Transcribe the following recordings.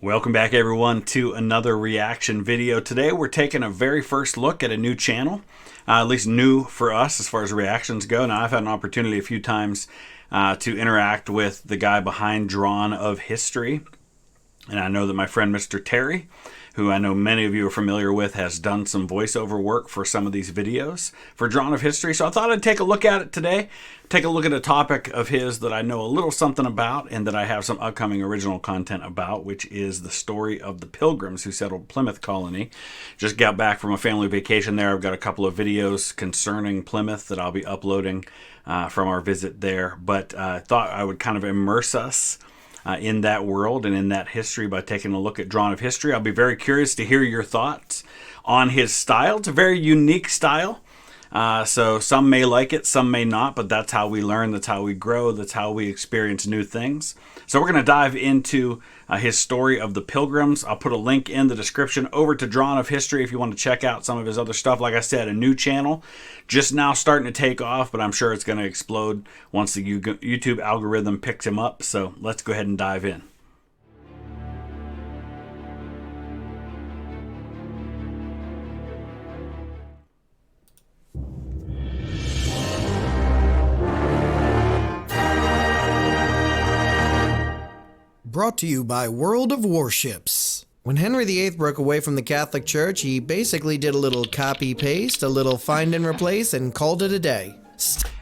Welcome back everyone to another reaction video. Today we're taking a very first look at a new channel, at least new for us as far as reactions go. Now I've had an opportunity a few times to interact with the guy behind Drawn of History, and I know that my friend Mr. Terry, who I know many of you are familiar with, has done some voiceover work for some of these videos for Drawn of History. So I thought I'd take a look at it today, take a look at a topic of his that I know a little something about and that I have some upcoming original content about, which is the story of the Pilgrims who settled Plymouth Colony. Just got back from a family vacation there. I've got a couple of videos concerning Plymouth that I'll be uploading from our visit there, but I thought I would kind of immerse us in that world and in that history by taking a look at Drawn of History. I'll be very curious to hear your thoughts on his style. It's a very unique style. So some may like it, some may not, but that's how we learn, that's how we grow, that's how we experience new things. So we're going to dive into his story of the Pilgrims. I'll put a link in the description over to Drawn of History if you want to check out some of his other stuff. Like I said, a new channel, just now starting to take off, but I'm sure it's going to explode once the YouTube algorithm picks him up. So let's go ahead and dive in. Brought to you by World of Warships. When Henry VIII broke away from the Catholic Church, he basically did a little copy-paste, a little find and replace, and called it a day.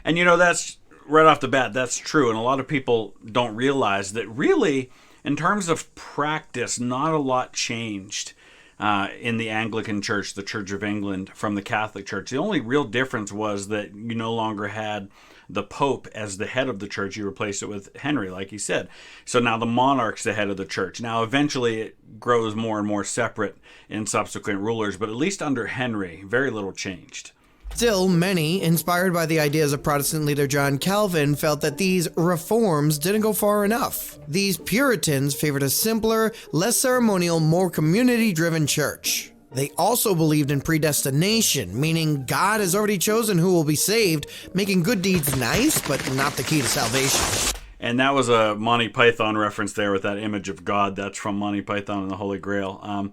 And you know, that's right off the bat, that's true. And a lot of people don't realize that really, in terms of practice, not a lot changed in the Anglican Church, the Church of England, from the Catholic Church. The only real difference was that you no longer had the Pope as the head of the church. You replaced it with Henry, like he said. So now the monarch's the head of the church. Now eventually it grows more and more separate in subsequent rulers, but at least under Henry, very little changed. Still, many, inspired by the ideas of Protestant leader John Calvin, felt that these reforms didn't go far enough. These Puritans favored a simpler, less ceremonial, more community-driven church. They also believed in predestination, meaning God has already chosen who will be saved, making good deeds nice, but not the key to salvation. And that was a Monty Python reference there with that image of God. That's from Monty Python and the Holy Grail.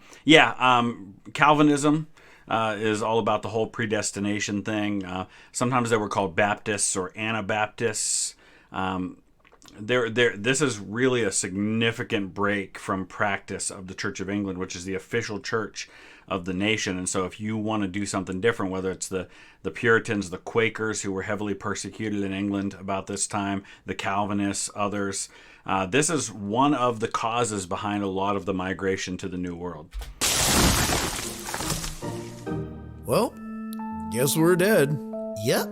Calvinism is all about the whole predestination thing. Sometimes they were called Baptists or Anabaptists. This is really a significant break from practice of the Church of England, which is the official church of the nation. And so if you want to do something different, whether it's the Puritans, the Quakers, who were heavily persecuted in England about this time, the Calvinists, others, this is one of the causes behind a lot of the migration to the New World. Well, guess we're dead. Yep.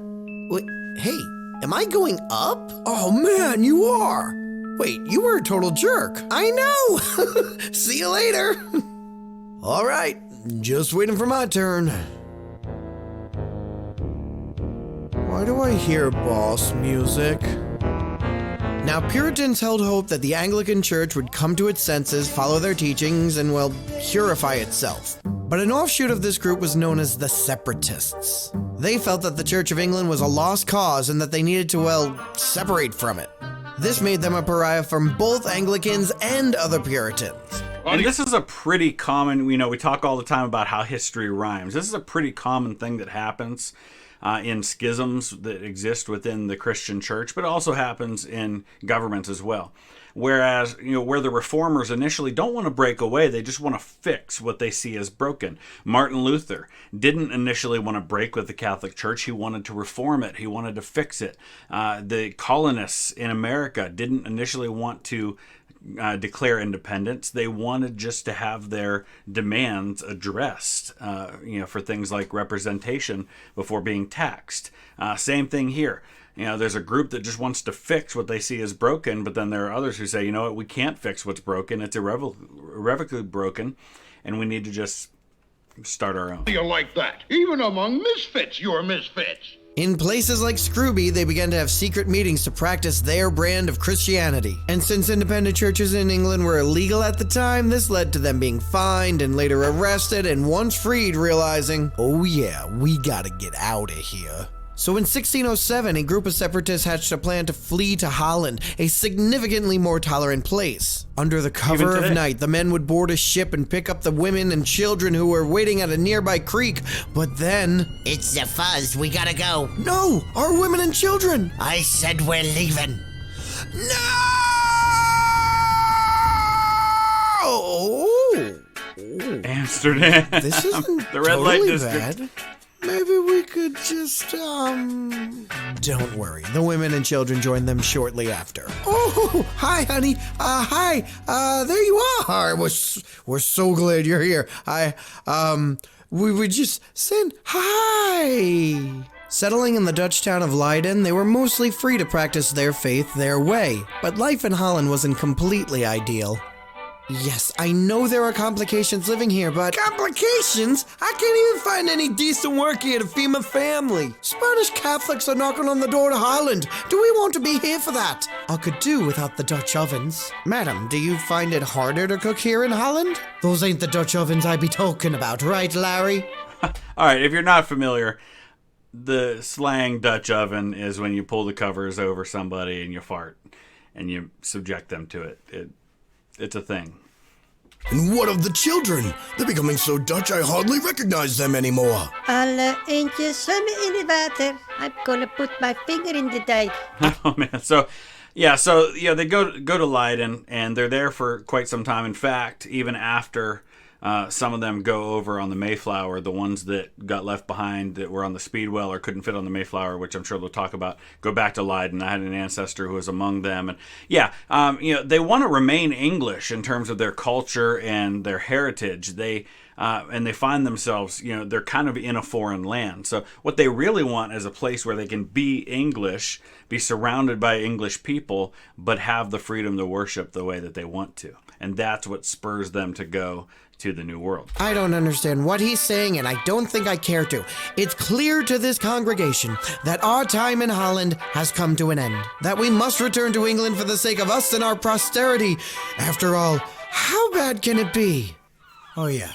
Wait, hey, am I going up? Oh man, you are. Wait, you were a total jerk. I know. See you later. All right, just waiting for my turn. Why do I hear boss music? Now, Puritans held hope that the Anglican Church would come to its senses, follow their teachings, and, well, purify itself. But an offshoot of this group was known as the Separatists. They felt that the Church of England was a lost cause and that they needed to, well, separate from it. This made them a pariah from both Anglicans and other Puritans. And this is a pretty common, we talk all the time about how history rhymes. This is a pretty common thing that happens in schisms that exist within the Christian church, but also happens in governments as well. Whereas, where the reformers initially don't want to break away, they just want to fix what they see as broken. Martin Luther didn't initially want to break with the Catholic Church. He wanted to reform it. He wanted to fix it. The colonists in America didn't initially want to declare independence. They wanted just to have their demands addressed, for things like representation before being taxed. Same thing here. There's a group that just wants to fix what they see as broken, but then there are others who say, we can't fix what's broken. It's irrevocably broken, and we need to just start our own. You like that? Even among misfits, you're misfits. In places like Scrooby, they began to have secret meetings to practice their brand of Christianity. And since independent churches in England were illegal at the time, this led to them being fined and later arrested, and once freed, realizing, oh yeah, we gotta get out of here. So in 1607, a group of separatists hatched a plan to flee to Holland, a significantly more tolerant place. Under the cover of night, the men would board a ship and pick up the women and children who were waiting at a nearby creek. But then... It's the fuzz, we gotta go. No! Our women and children! I said we're leaving. No! Amsterdam. This isn't the red light totally district. bad. Maybe we could just, Don't worry, the women and children joined them shortly after. Oh, hi, honey. Hi. There you are. We're so glad you're here. We were just saying hi. Settling in the Dutch town of Leiden, they were mostly free to practice their faith their way, but life in Holland wasn't completely ideal. Yes, I know there are complications living here, but... Complications? I can't even find any decent work here to feed my family. Spanish Catholics are knocking on the door to Holland. Do we want to be here for that? I could do without the Dutch ovens. Madam, do you find it harder to cook here in Holland? Those ain't the Dutch ovens I be talking about, right, Larry? All right, if you're not familiar, the slang Dutch oven is when you pull the covers over somebody and you fart and you subject them to it. It's a thing. And what of the children? They're becoming so Dutch I hardly recognize them anymore. Alle eentjes zwemmen in het water. I'm gonna put my finger in the dike. Oh man, so they go to Leiden and they're there for quite some time. In fact, even after some of them go over on the Mayflower, the ones that got left behind that were on the Speedwell or couldn't fit on the Mayflower, which I'm sure they'll talk about, go back to Leiden. I had an ancestor who was among them. And they want to remain English in terms of their culture and their heritage. They find themselves, they're kind of in a foreign land. So what they really want is a place where they can be English, be surrounded by English people, but have the freedom to worship the way that they want to. And that's what spurs them to go to the New World. I don't understand what he's saying, and I don't think I care to. It's clear to this congregation that our time in Holland has come to an end, that we must return to England for the sake of us and our posterity. After all, how bad can it be? Oh yeah,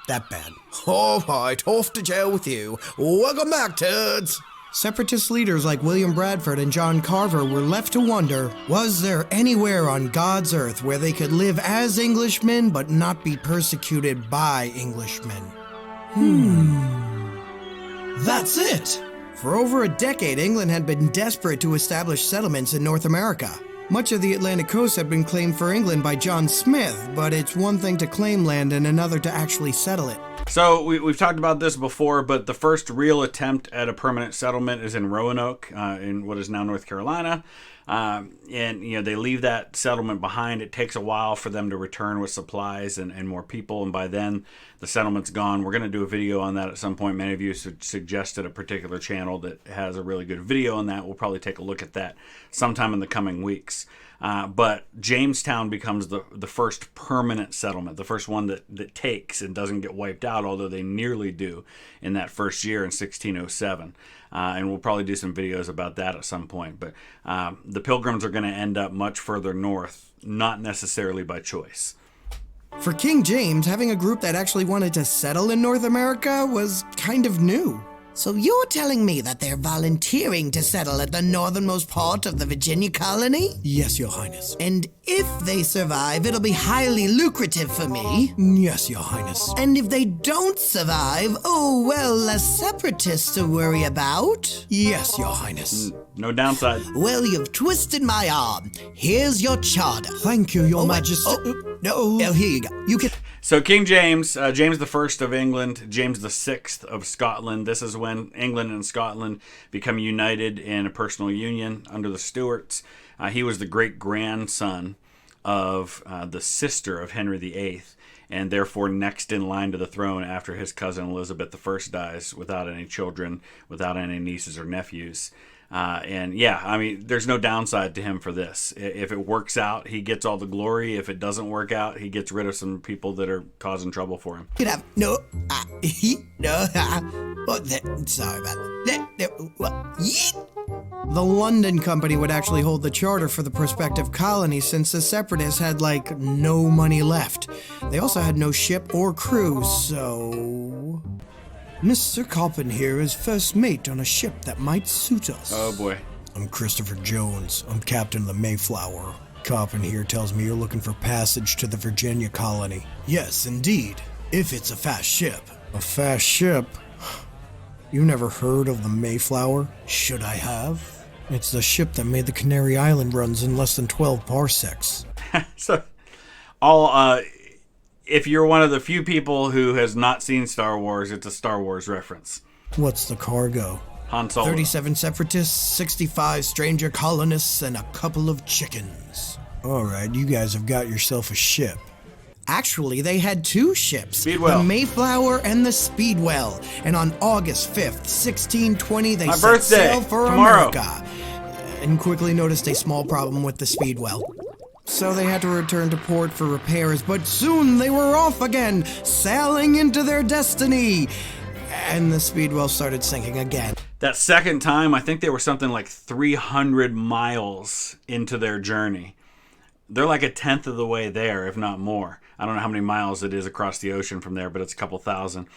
that bad. All right, off to jail with you. Welcome back, turds. Separatist leaders like William Bradford and John Carver were left to wonder, was there anywhere on God's earth where they could live as Englishmen but not be persecuted by Englishmen? That's it! For over a decade, England had been desperate to establish settlements in North America. Much of the Atlantic coast had been claimed for England by John Smith, but it's one thing to claim land and another to actually settle it. So we've talked about this before, but the first real attempt at a permanent settlement is in Roanoke, in what is now North Carolina. They leave that settlement behind. It takes a while for them to return with supplies and more people, and by then the settlement's gone. We're going to do a video on that at some point. Many of you suggested a particular channel that has a really good video on that. We'll probably take a look at that sometime in the coming weeks. But Jamestown becomes the first permanent settlement, the first one that takes and doesn't get wiped out, although they nearly do in that first year in 1607. And we'll probably do some videos about that at some point. But the Pilgrims are going to end up much further north, not necessarily by choice. For King James, having a group that actually wanted to settle in North America was kind of new. So you're telling me that they're volunteering to settle at the northernmost part of the Virginia colony? Yes, Your Highness. And if they survive, it'll be highly lucrative for me. Yes, Your Highness. And if they don't survive, oh, well, less separatists to worry about. Yes, Your Highness. No downside. Well, you've twisted my arm. Here's your charter. Thank you, Your Majesty. No. Oh, here you go. You can... So King James, James I of England, James VI of Scotland. This is when England and Scotland become united in a personal union under the Stuarts. He was the great-grandson of the sister of Henry VIII, and therefore next in line to the throne after his cousin Elizabeth I dies without any children, without any nieces or nephews. There's no downside to him for this. If it works out, he gets all the glory. If it doesn't work out, he gets rid of some people that are causing trouble for him. Sorry about that. The London Company would actually hold the charter for the prospective colony since the separatists had, no money left. They also had no ship or crew, so... Mr. Coppin here is first mate on a ship that might suit us. Oh boy. I'm Christopher Jones. I'm captain of the Mayflower. Coppin here tells me you're looking for passage to the Virginia colony. Yes, indeed. If it's a fast ship. A fast ship? You never heard of the Mayflower? Should I have? It's the ship that made the Canary Island runs in less than 12 parsecs. So, if you're one of the few people who has not seen Star Wars, it's a Star Wars reference. What's the cargo? Han Solo. 37 separatists, 65 stranger colonists, and a couple of chickens. Alright, you guys have got yourself a ship. Actually, they had two ships, Speedwell. the Mayflower and the Speedwell. And on August 5th, 1620, they My set birthday, sail for tomorrow. America. And quickly noticed a small problem with the Speedwell. So they had to return to port for repairs, but soon they were off again, sailing into their destiny. And the Speedwell started sinking again. That second time, I think they were something like 300 miles into their journey. They're like a tenth of the way there, if not more. I don't know how many miles it is across the ocean from there, but it's a couple thousand.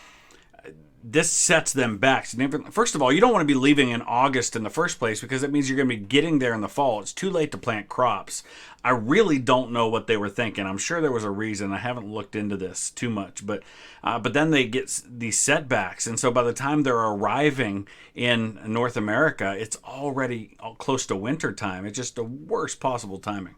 This sets them back. First of all, you don't want to be leaving in August in the first place because that means you're going to be getting there in the fall. It's too late to plant crops. I really don't know what they were thinking. I'm sure there was a reason. I haven't looked into this too much, but then they get these setbacks, and so by the time they're arriving in North America, it's already close to winter time. It's just the worst possible timing.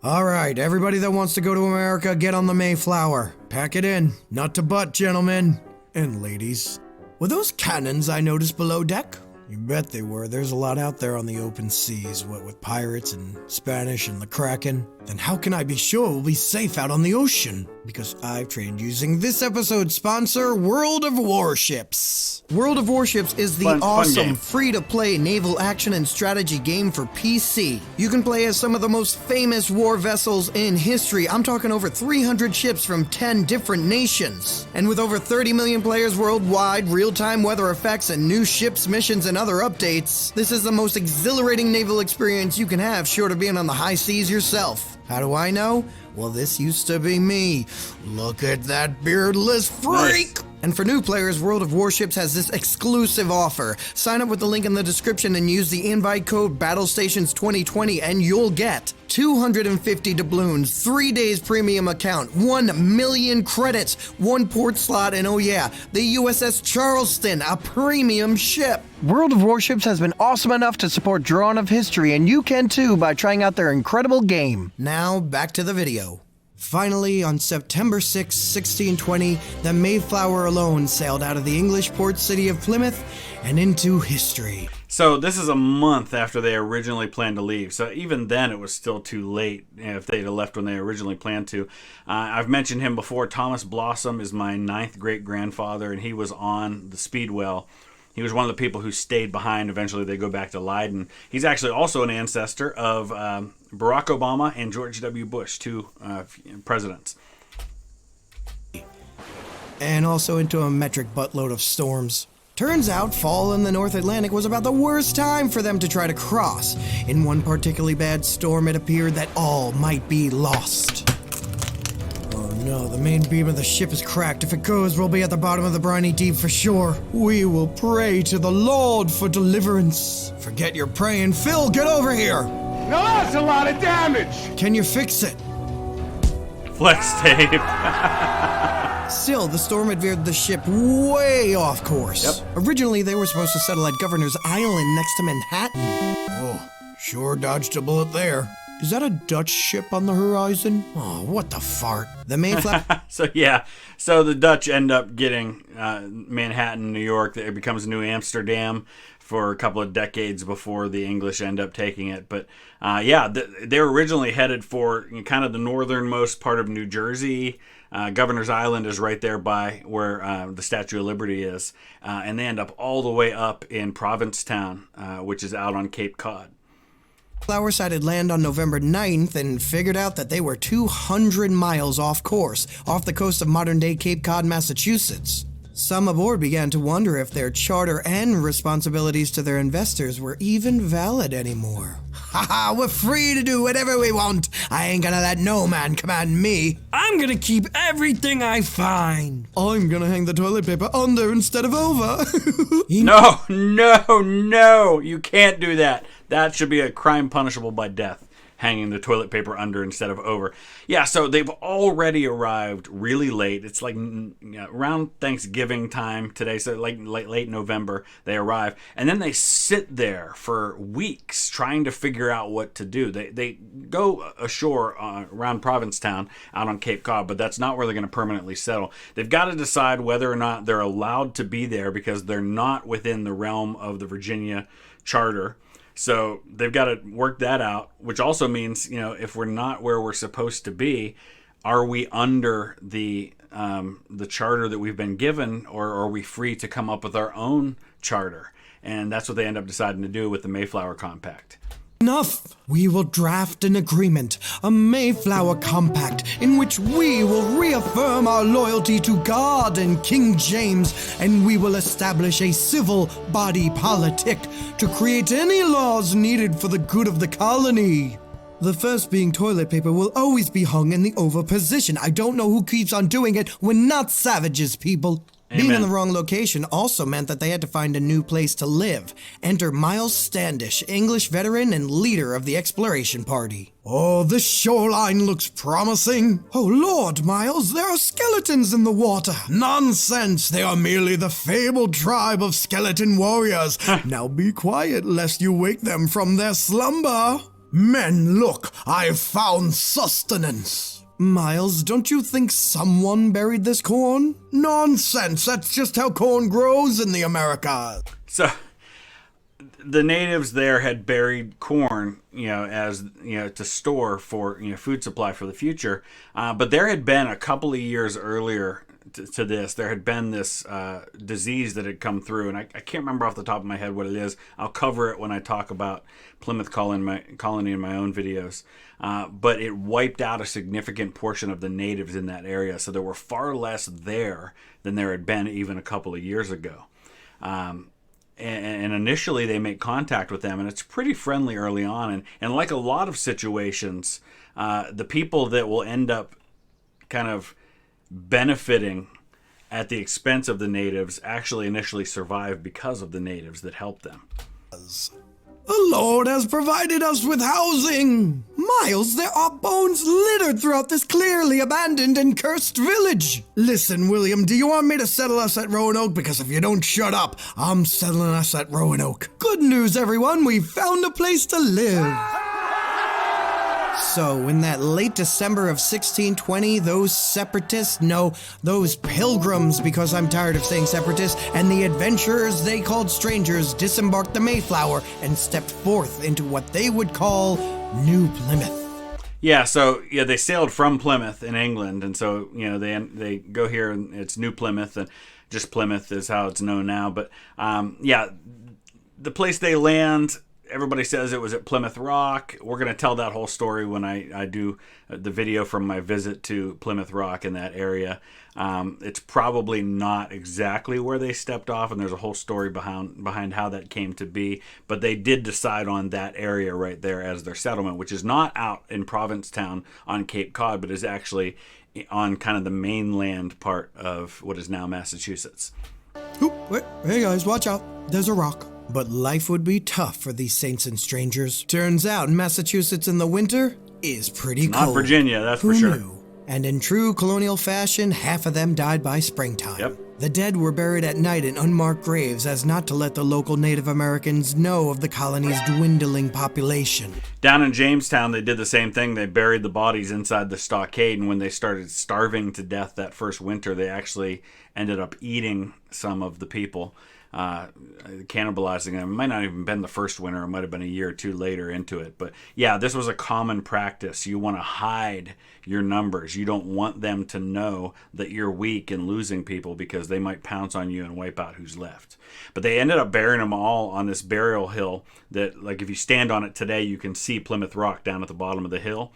Alright, everybody that wants to go to America, get on the Mayflower. Pack it in. Not to butt, gentlemen. And ladies. Were those cannons I noticed below deck? You bet they were. There's a lot out there on the open seas, what with pirates and Spanish and the Kraken. Then how can I be sure we'll be safe out on the ocean? Because I've trained using this episode's sponsor, World of Warships. World of Warships is the Fun awesome, game. free-to-play naval action and strategy game for PC. You can play as some of the most famous war vessels in history. I'm talking over 300 ships from 10 different nations. And with over 30 million players worldwide, real-time weather effects, and new ships, missions, and other updates, this is the most exhilarating naval experience you can have, short of being on the high seas yourself. How do I know? Well, this used to be me. Look at that beardless freak! Nice. And for new players, World of Warships has this exclusive offer. Sign up with the link in the description and use the invite code BattleStations2020 and you'll get 250 doubloons, 3 days premium account, 1 million credits, 1 port slot, and oh yeah, the USS Charleston, a premium ship. World of Warships has been awesome enough to support Drawn of History, and you can too by trying out their incredible game. Now, back to the video. Finally, on September 6, 1620, the Mayflower alone sailed out of the English port city of Plymouth and into history. So this is a month after they originally planned to leave. So even then, it was still too late if they'd have left when they originally planned to. I've mentioned him before. Thomas Blossom is my 9th great-grandfather, and he was on the Speedwell. He was one of the people who stayed behind. Eventually, they go back to Leiden. He's actually also an ancestor of Barack Obama and George W. Bush, two presidents. And also into a metric buttload of storms. Turns out fall in the North Atlantic was about the worst time for them to try to cross. In one particularly bad storm, it appeared that all might be lost. Oh no, the main beam of the ship is cracked. If it goes, we'll be at the bottom of the briny deep for sure. We will pray to the Lord for deliverance. Forget your praying. Phil, get over here! Now that's a lot of damage! Can you fix it? Flex tape. Still, the storm had veered the ship way off course. Yep. Originally, they were supposed to settle at Governor's Island next to Manhattan. Oh, sure dodged a bullet there. Is that a Dutch ship on the horizon? Oh, what the fart. The Mayflower... So the Dutch end up getting Manhattan, New York. It becomes New Amsterdam for a couple of decades before the English end up taking it. But they were originally headed for kind of the northernmost part of New Jersey. Governor's Island is right there by where the Statue of Liberty is. And they end up all the way up in Provincetown, which is out on Cape Cod. Flower sighted land on November 9th and figured out that they were 200 miles off course, off the coast of modern-day Cape Cod, Massachusetts. Some aboard began to wonder if their charter and responsibilities to their investors were even valid anymore. Haha, we're free to do whatever we want. I ain't gonna let no man command me. I'm gonna keep everything I find. I'm gonna hang the toilet paper under instead of over. No, you can't do that. That should be a crime punishable by death. Hanging the toilet paper under instead of over. Yeah, so they've already arrived really late. It's like around Thanksgiving time today, so like late November they arrive. And then they sit there for weeks trying to figure out what to do. They go ashore around Provincetown out on Cape Cod, but that's not where they're going to permanently settle. They've got to decide whether or not they're allowed to be there because they're not within the realm of the Virginia Charter. So they've got to work that out, which also means, if we're not where we're supposed to be, are we under the charter that we've been given, or are we free to come up with our own charter? And that's what they end up deciding to do with the Mayflower Compact. Enough! We will draft an agreement, a Mayflower Compact, in which we will reaffirm our loyalty to God and King James, and we will establish a civil body politic to create any laws needed for the good of the colony. The first being toilet paper will always be hung in the over position. I don't know who keeps on doing it. We're not savages, people. Amen. Being in the wrong location also meant that they had to find a new place to live. Enter Miles Standish, English veteran and leader of the exploration party. Oh, this shoreline looks promising. Oh, Lord, Miles, there are skeletons in the water. Nonsense, they are merely the fabled tribe of skeleton warriors. Now be quiet, lest you wake them from their slumber. Men, look, I've found sustenance. Miles, don't you think someone buried this corn? Nonsense, that's just how corn grows in the Americas. So the natives there had buried corn, as to store for food supply for the future. But there had been a couple of years earlier to this, there had been this disease that had come through, and I can't remember off the top of my head what it is. I'll cover it when I talk about Plymouth colony in my own videos. But it wiped out a significant portion of the natives in that area, so there were far less there than there had been even a couple of years ago. And initially they make contact with them, and it's pretty friendly early on. And like a lot of situations, the people that will end up kind of benefiting at the expense of the natives actually initially survive because of the natives that helped them. The Lord has provided us with housing. Miles, there are bones littered throughout this clearly abandoned and cursed village. Listen, William, do you want me to settle us at Roanoke? Because if you don't shut up, I'm settling us at Roanoke. Good news, everyone. We found a place to live. So, in that late December of 1620, those separatists, no, those pilgrims, because I'm tired of saying separatists, and the adventurers they called strangers disembarked the Mayflower and stepped forth into what they would call New Plymouth. Yeah, so they sailed from Plymouth in England, and so they go here, and it's New Plymouth, and just Plymouth is how it's known now. But the place they land, everybody says it was at Plymouth Rock. We're going to tell that whole story when I do the video from my visit to Plymouth Rock in that area. It's probably not exactly where they stepped off, and there's a whole story behind how that came to be. But they did decide on that area right there as their settlement, which is not out in Provincetown on Cape Cod, but is actually on kind of the mainland part of what is now Massachusetts. Oop, wait, hey guys, watch out. There's a rock. But life would be tough for these saints and strangers. Turns out Massachusetts in the winter is pretty cold. Not Virginia, that's for sure. Knew? And in true colonial fashion, half of them died by springtime. Yep. The dead were buried at night in unmarked graves as not to let the local Native Americans know of the colony's dwindling population. Down in Jamestown, they did the same thing. They buried the bodies inside the stockade, and when they started starving to death that first winter, they actually ended up eating some of the people. Cannibalizing them. It might not even been the first winter. It might have been a year or two later into it. But yeah, this was a common practice. You want to hide your numbers. You don't want them to know that you're weak and losing people because they might pounce on you and wipe out who's left. But they ended up burying them all on this burial hill that, like, if you stand on it today, you can see Plymouth Rock down at the bottom of the hill.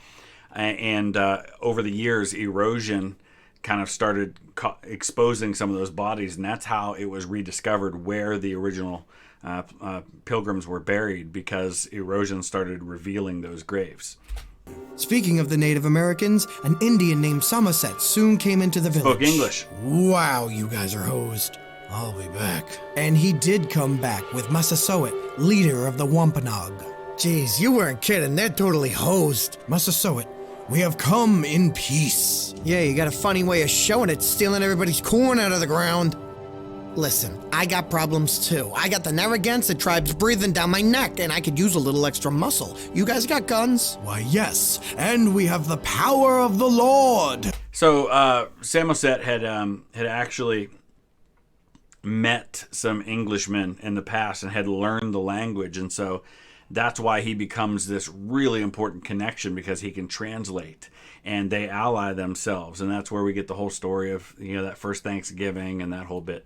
And over the years, erosion kind of started exposing some of those bodies, and that's how it was rediscovered where the original pilgrims were buried because erosion started revealing those graves. Speaking of the Native Americans, an Indian named Somerset soon came into the village. Spoke English. Wow, you guys are hosed. I'll be back. And he did come back with Massasoit, leader of the Wampanoag. Jeez, you weren't kidding. They're totally hosed. Massasoit, we have come in peace. Yeah, you got a funny way of showing it, stealing everybody's corn out of the ground. Listen, I got problems too. I got the Narragansett tribes breathing down my neck, and I could use a little extra muscle. You guys got guns? Why, yes, and we have the power of the Lord. So Samoset had actually met some Englishmen in the past and had learned the language, and so that's why he becomes this really important connection, because he can translate, and they ally themselves, and that's where we get the whole story of, you know, that first Thanksgiving and that whole bit.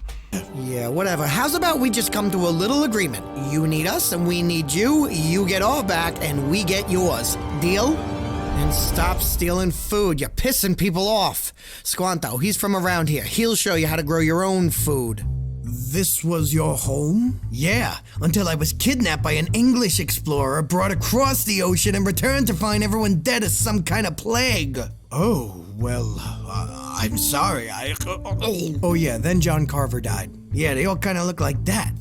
Yeah, whatever. How's about we just come to a little agreement? You need us and we need you. You get our back and we get yours. Deal? And stop stealing food. You're pissing people off. Squanto, he's from around here. He'll show you how to grow your own food. This was your home? Yeah, until I was kidnapped by an English explorer, brought across the ocean, and returned to find everyone dead as some kind of plague. Oh, well, I'm sorry. Oh yeah, then John Carver died. Yeah, they all kind of look like that.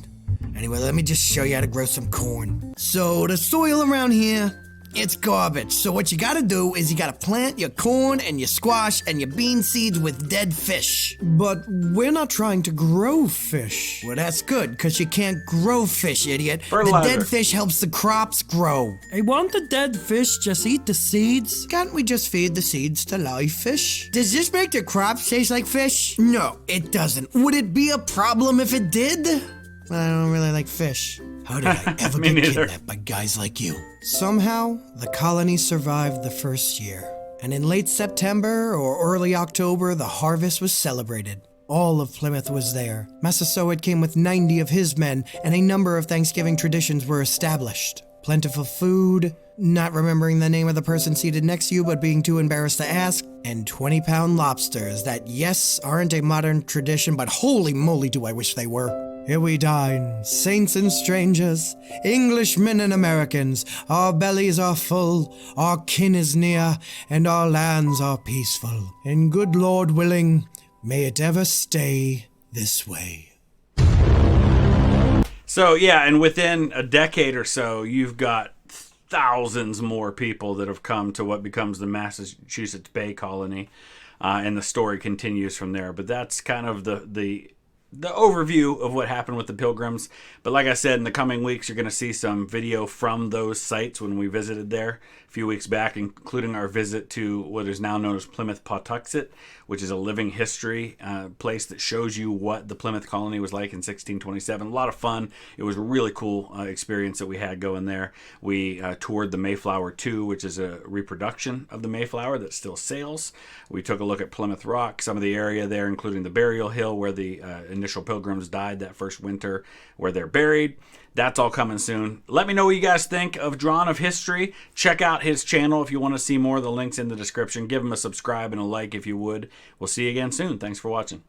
Anyway, let me just show you how to grow some corn. So the soil around here, it's garbage. So what you gotta do is you gotta plant your corn and your squash and your bean seeds with dead fish. But we're not trying to grow fish. Well, that's good, because you can't grow fish, idiot. Fertilizer. The dead fish helps the crops grow. Hey, won't the dead fish just eat the seeds? Can't we just feed the seeds to live fish? Does this make the crops taste like fish? No, it doesn't. Would it be a problem if it did? I don't really like fish. How did I ever Me get neither. kidnapped by guys like you? Somehow, the colony survived the first year. And in late September or early October, the harvest was celebrated. All of Plymouth was there. Massasoit came with 90 of his men, and a number of Thanksgiving traditions were established. Plentiful food, not remembering the name of the person seated next to you but being too embarrassed to ask, and 20-pound lobsters that, yes, aren't a modern tradition, but holy moly do I wish they were. Here we dine, saints and strangers, Englishmen and Americans. Our bellies are full, our kin is near, and our lands are peaceful. And good Lord willing, may it ever stay this way. So yeah, and within a decade or so, you've got thousands more people that have come to what becomes the Massachusetts Bay Colony, and the story continues from there. But that's kind of the overview of what happened with the Pilgrims. But like I said, in the coming weeks, you're going to see some video from those sites when we visited there a few weeks back, including our visit to what is now known as Plymouth Pawtuxet, which is a living history place that shows you what the Plymouth colony was like in 1627. A lot of fun. It was a really cool experience that we had going there. We toured the Mayflower II, which is a reproduction of the Mayflower that still sails. We took a look at Plymouth Rock, some of the area there, including the burial hill where the initial Pilgrims died that first winter, where they're buried. That's all coming soon. Let me know what you guys think of Drawn of History. Check out his channel if you want to see more. The link's in the description. Give him a subscribe and a like if you would. We'll see you again soon. Thanks for watching.